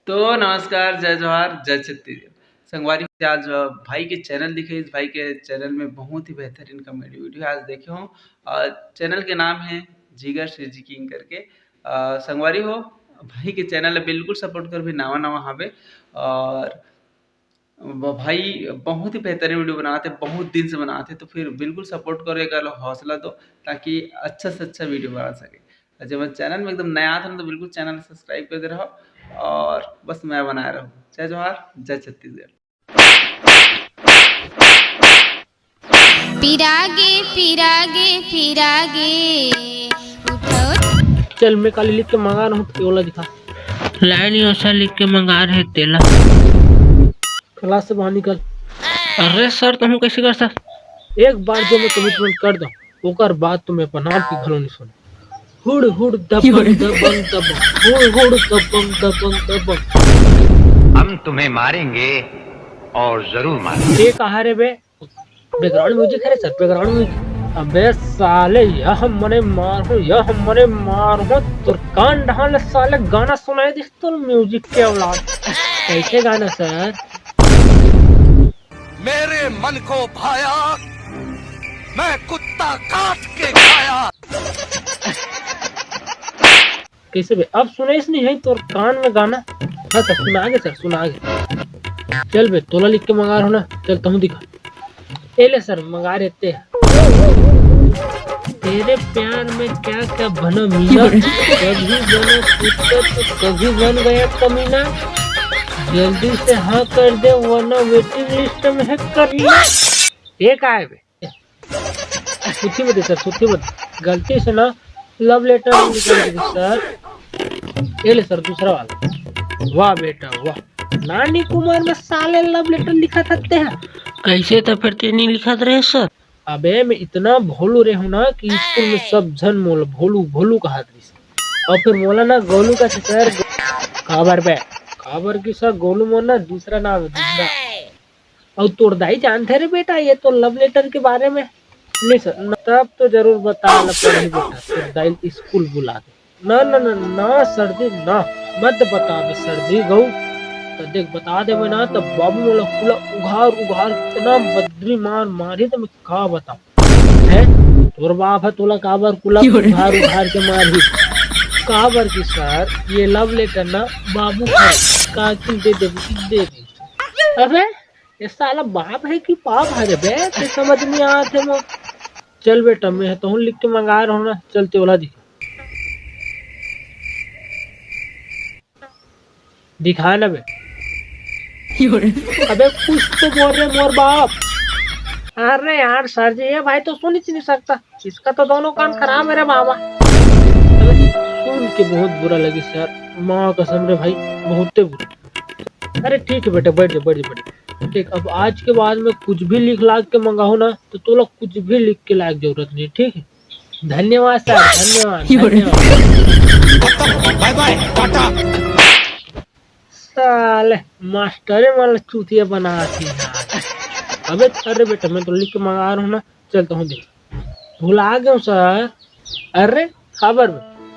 तो नमस्कार, जय जोहार, जय छत्तीसगढ़। संगवारी आज भाई के चैनल दिखे। इस भाई के चैनल में बहुत ही बेहतरीन कॉमेडी वीडियो आज देखे हूँ। चैनल के नाम है जिगर श्री किंग करके। संगवारी हो भाई के चैनल बिल्कुल सपोर्ट कर भी नवा नवा हवे। और वो भाई बहुत ही बेहतरीन वीडियो बनाते, बहुत दिन से बनाते, तो फिर बिल्कुल सपोर्ट करो, एक हौसला दो ताकि अच्छा से अच्छा वीडियो बना सके। जब मैं चैनल में एकदम नया था तो बिल्कुल चैनल सब्सक्राइब कर दे रहा और बस मैं बना रहा हूँ। जय जोहार, जय छत्तीसगढ़। पिरागे पिरागे पिरागे उठो। चल मैं काली लिख के मंगा रहा हूँ, तेला दिखा। लाइन योसा लिख के मंगा रहे तेला। क्लास से बाहर निकल। अरे सर तुम कैसे कर सकते? एक बार जो मैं कमिटमेंट कर दो ओकर बाद तुम्हें पनाम की घलो नहीं सुन। हुड़ हुड़ दबंग दबंग दबंग, हुड़ हुड़ दबंग दबंग दबंग। हम तुम्हें मारेंगे और जरूर मारेंगे। ये कहा रे बे? बैकग्राउंड म्यूजिक है सर, बैकग्राउंड म्यूजिक। अबे साले यह मने मारो, यह मने मारो, तुर कान ढाल साले गाना सुनाए दिस तो म्यूजिक के औलाद। कैसे गाना सर? मेरे मन को भाया, मैं कुत्ता काट के खाया। कैसे बे? अब सुने नहीं है तो कान में गाना। हाँ सर सुनागे, सर सुनागे। चल बे तोला लिख के मंगा रहा हूँ ना, चल तुम दिखा। ए ले सर मंगा रहते हैं। तेरे प्यार में क्या क्या बना मिया, कभी बना कुत्ता तो कभी बन गया कमीना। जल्दी से हाँ कर दे वरना वेटिंग लिस्ट में है कर लिया। ये का है बे? सुथी बता सर, सुथी बता। गलती से ना लव लेटर निकल गई सर। ये ले सर दूसरा वाला। वाह बेटा वाह, नानी कुमार में साले लव लेटर लिखा सकते हैं। कैसे तो फिर नहीं लिखा रहे सर? अबे मैं इतना भोलू रहे हूँ ना कि स्कूल में सब जन मोल भोलू भोलू कहा और फिर मोला ना गोलू का सर काबर बे, काबर की सर गोलू मोना दूसरा नाम है दूसरा। और तोड़ दाई जानते रे बेटा ये तो लव लेटर के बारे में नहीं सर। तब तो जरूर बता बेटा, तोड़ दाई स्कूल बुला दे। ना ना ना ना सर जी ना, मत बता बे सर जी गऊ। तो देख बता दे मैं ना, तब बाबू वाला खुला उघार उघार इतना बद्री मार मारी तो मैं कहा बताऊं है। तोर बाप है तोला काबर कुला उघार उघार के मारी। काबर की सर ये लव लेटर ना बाबू का दे दे। अबे ये साला बाप है कि पाप है रे बे? ते समझ नहीं आते मो। चल बेटा मैं तो लिख के मंगा रहा हूँ ना, चलते वाला दिखा ना बे। अबे कुछ तो बोल रहे मोर बाप। अरे यार सर जी ये भाई तो सुन ही नहीं सकता, इसका तो दोनों कान खराब है रे बाबा। सुन के बहुत बुरा लगी सर, माँ कसम रे भाई बहुत बुरा। अरे ठीक है बेटा बैठ जा बैठ जा बैठ जा। ठीक, अब आज के बाद में कुछ भी लिख लाग के मंगाओ ना तो तू लोग कुछ भी लिख के लायक जरूरत नहीं। ठीक है, धन्यवाद सर, धन्यवाद। बाय बाय टाटा। साले मास्टरे वाला चूतिया बना थी। अबे अरे बेटा मैं तो लिख के मंगा रहा हूँ ना, चलता हूँ देख। भुला गया सर। अरे खबर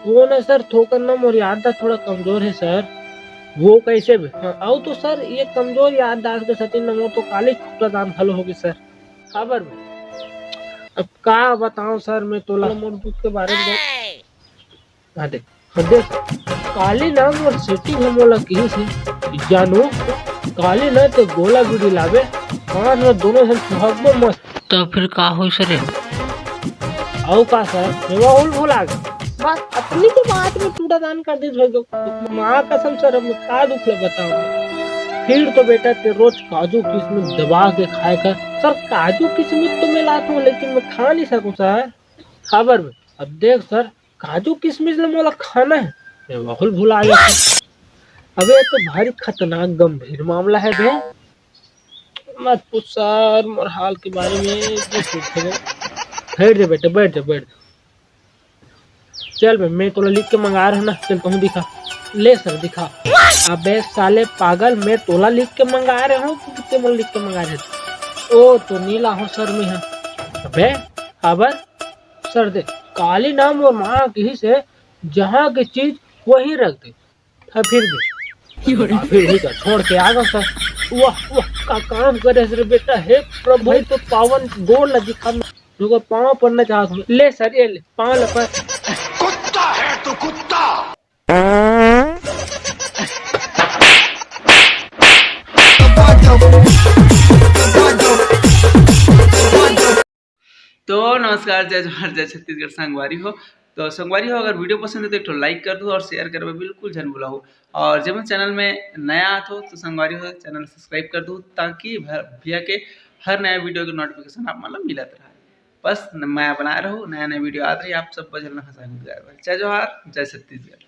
वो ना सर ठोकर ना मोर याददाश्त थोड़ा कमजोर है सर। वो कैसे भी आओ तो सर ये कमजोर याददाश्त के सचिन नमो तो काली प्रदान फल होगी सर। खबर में अब का बताऊं सर मैं तो नोटबुक के बारे में। हाँ देख काली नाम और सेटिंग हम बोला कहीं से जानू काली ना तो गोला गुड़ी लावे कान में दोनों हम सुहाग में मस्त। तो फिर का हो सर? आओ का सर मैं उल भुला गया बस अपनी के बात में टूटा दान कर दी माँ कसम सर। अब का दुख लग बताऊं। फिर तो बेटा ते रोज काजू किशमिश दबा के खाए कर सर। काजू किशमिश तो मैं लाता हूँ लेकिन मैं खा नहीं सकूँ सर। खबर में अब देख सर काजू किशमिश मोला खाना है, मैं बहुत भुला गया। अबे तो भारी खतरनाक गंभीर मामला है बे। मत पूछ सर मोर हाल के बारे में। बैठ जा बेटा बैठ जा बैठ जा। चल बे मैं तो लिख के मंगा रहा हूँ ना, चल तुम दिखा। ले सर दिखा। अबे साले पागल मैं तोला लिख के मंगा रहा हूँ कितने मोल लिख के मंगा रहे थे। ओ तो नीला हो सर में है। अबे खबर सर दे काली नाम और माँ की से जहाँ की चीज वही रख दे। फिर भी अभी वही का छोड़ के आ गया सर। वाह वाह का काम करे रे बेटा, हे प्रभु तो पावन गोड़ न दिखा, रुको पाँव पड़ना चाहता हूँ। ले सर ये ले पाँव लपा। कुत्ता है तू कुत्ता। तो नमस्कार, जय जोहार, जय छत्तीसगढ़। संगवारी हो तो संगवारी हो, अगर वीडियो पसंद है तो एक तो लाइक कर दो और शेयर करना बिल्कुल जन भूला हो। और जब मैं चैनल में नया आता हो तो संगवारी हो चैनल सब्सक्राइब कर दो, ताकि भैया के हर नया वीडियो के नोटिफिकेशन आप मतलब मिलत रहा। बस मैं बना रहा हूँ, नया नया वीडियो आते रही, आप सब बजल ना फंसा। जय जोहार, जय छत्तीसगढ़।